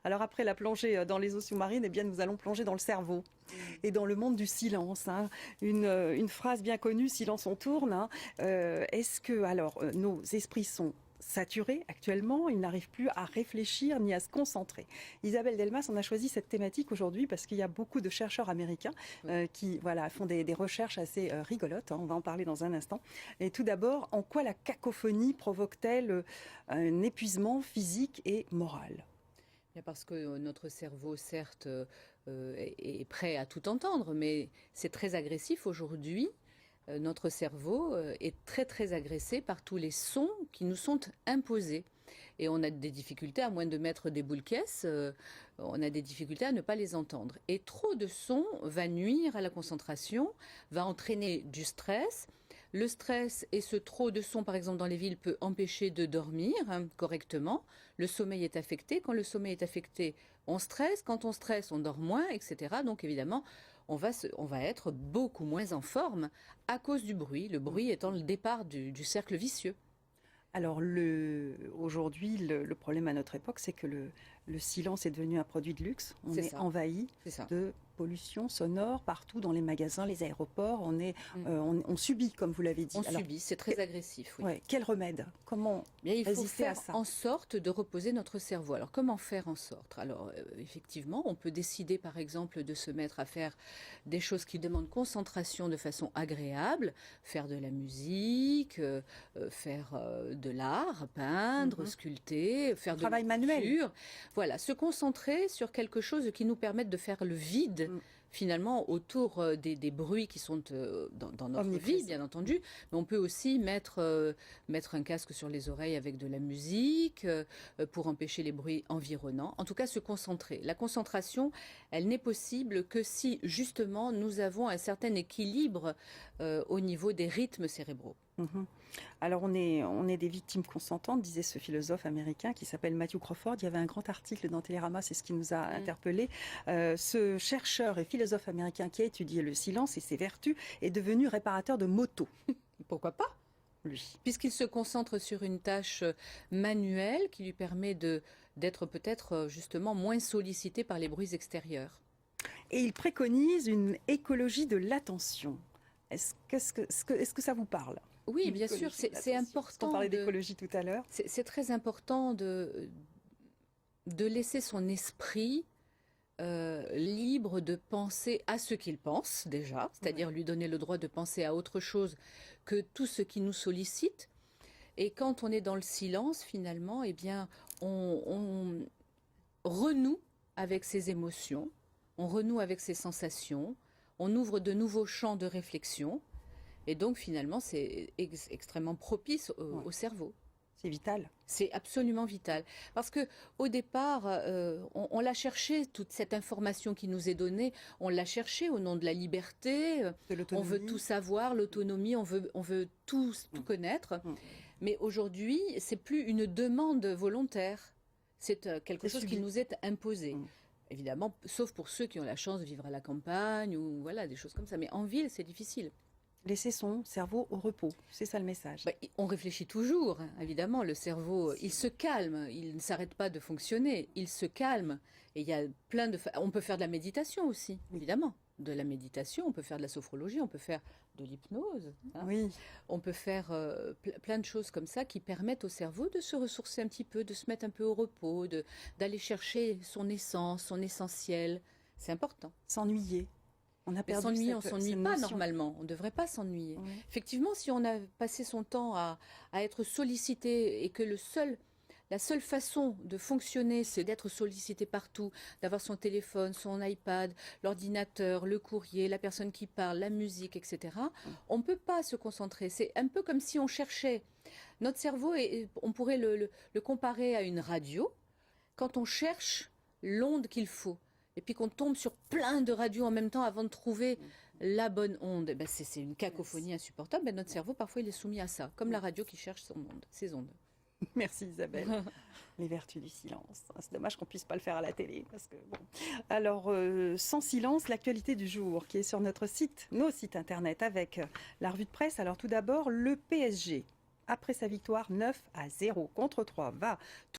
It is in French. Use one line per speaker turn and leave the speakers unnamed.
Alors après la plongée dans les eaux sous-marines, eh bien nous allons plonger dans le cerveau et dans le monde du silence. Hein. Une phrase bien connue, silence on tourne. Hein. Est-ce que alors nos esprits sont saturés actuellement, ils n'arrivent plus à réfléchir ni à se concentrer. Isabelle Delmas, on a choisi cette thématique aujourd'hui parce qu'il y a beaucoup de chercheurs américains qui font des recherches assez rigolotes, hein, on va en parler dans un instant. Et tout d'abord, en quoi la cacophonie provoque-t-elle un épuisement physique et moral ?
Parce que notre cerveau, certes, est prêt à tout entendre, mais c'est très agressif aujourd'hui. Notre cerveau est très très agressé par tous les sons qui nous sont imposés. Et on a des difficultés, à moins de mettre des boules caisses, on a des difficultés à ne pas les entendre. Et trop de sons va nuire à la concentration, va entraîner du stress. Le stress et ce trop de sons, par exemple dans les villes, peut empêcher de dormir correctement. Le sommeil est affecté. Quand le sommeil est affecté, on stresse. Quand on stresse, on dort moins, etc. Donc évidemment, on va être beaucoup moins en forme à cause du bruit. Le bruit étant le départ du cercle vicieux.
Alors aujourd'hui, le problème à notre époque, c'est que le silence est devenu un produit de luxe. On est envahi de pollution sonore partout dans les magasins, les aéroports. On subit, comme vous l'avez dit.
On subit, c'est très agressif. Oui.
Ouais, quel remède ? Comment résister à ça ?
Il faut faire en sorte de reposer notre cerveau. Alors comment faire en sorte ? Alors effectivement, on peut décider par exemple de se mettre à faire des choses qui demandent concentration de façon agréable, faire de la musique, faire de l'art, peindre, sculpter, faire de
travail manuel.
Voilà, se concentrer sur quelque chose qui nous permette de faire le vide finalement autour des bruits qui sont dans notre vie, bien entendu. Mais on peut aussi mettre un casque sur les oreilles avec de la musique pour empêcher les bruits environnants. En tout cas, se concentrer. La concentration, elle n'est possible que si justement nous avons un certain équilibre au niveau des rythmes cérébraux.
Alors on est des victimes consentantes, disait ce philosophe américain qui s'appelle Matthew Crawford. Il y avait un grand article dans Télérama, c'est ce qui nous a interpellés. Ce chercheur et philosophe américain qui a étudié le silence et ses vertus est devenu réparateur de motos.
Pourquoi pas ?
Lui.
Puisqu'il se concentre sur une tâche manuelle qui lui permet d'être peut-être justement moins sollicité par les bruits extérieurs.
Et il préconise une écologie de l'attention. Est-ce que ça vous parle ?
Oui, bien sûr, c'est important.
On parlait d'écologie tout à l'heure.
C'est très important de laisser son esprit libre de penser à ce qu'il pense déjà, c'est-à-dire lui donner le droit de penser à autre chose que tout ce qui nous sollicite. Et quand on est dans le silence, finalement, eh bien, on renoue avec ses émotions, on renoue avec ses sensations, on ouvre de nouveaux champs de réflexion. Et donc, finalement, c'est extrêmement propice au cerveau.
C'est vital.
C'est absolument vital. Parce que au départ, on l'a cherché, toute cette information qui nous est donnée, on l'a cherché au nom de la liberté. On veut tout savoir, l'autonomie, on veut tout connaître. Mais aujourd'hui, c'est plus une demande volontaire. C'est quelque chose qui nous est imposé. Évidemment, sauf pour ceux qui ont la chance de vivre à la campagne ou voilà, des choses comme ça. Mais en ville, c'est difficile.
Laisser son cerveau au repos, c'est ça le message.
On réfléchit toujours, hein, évidemment. Le cerveau, il se calme, il ne s'arrête pas de fonctionner, il se calme. Et il y a plein de... On peut faire de la méditation aussi, évidemment. De la méditation, on peut faire de la sophrologie, on peut faire de l'hypnose. Hein.
Oui.
On peut faire plein de choses comme ça qui permettent au cerveau de se ressourcer un petit peu, de se mettre un peu au repos, d'aller chercher son essence, son essentiel. C'est important.
S'ennuyer. On a perdu
s'ennuyer, on ne s'ennuie pas normalement, on ne devrait pas s'ennuyer.
Oui.
Effectivement, si on a passé son temps à être sollicité et que la seule façon de fonctionner, c'est d'être sollicité partout, d'avoir son téléphone, son iPad, l'ordinateur, le courrier, la personne qui parle, la musique, etc., on ne peut pas se concentrer. C'est un peu comme si on cherchait. Notre cerveau, on pourrait le comparer à une radio. Quand on cherche l'onde qu'il faut, et puis qu'on tombe sur plein de radios en même temps avant de trouver la bonne onde. C'est une cacophonie insupportable. Notre cerveau, parfois, il est soumis à ça, comme la radio qui cherche ses ondes.
Merci Isabelle. Les vertus du silence. C'est dommage qu'on ne puisse pas le faire à la télé. Parce que, bon. Alors, sans silence, l'actualité du jour qui est sur notre site, nos sites internet avec la revue de presse. Alors tout d'abord, le PSG, après sa victoire 9-0 contre 3, va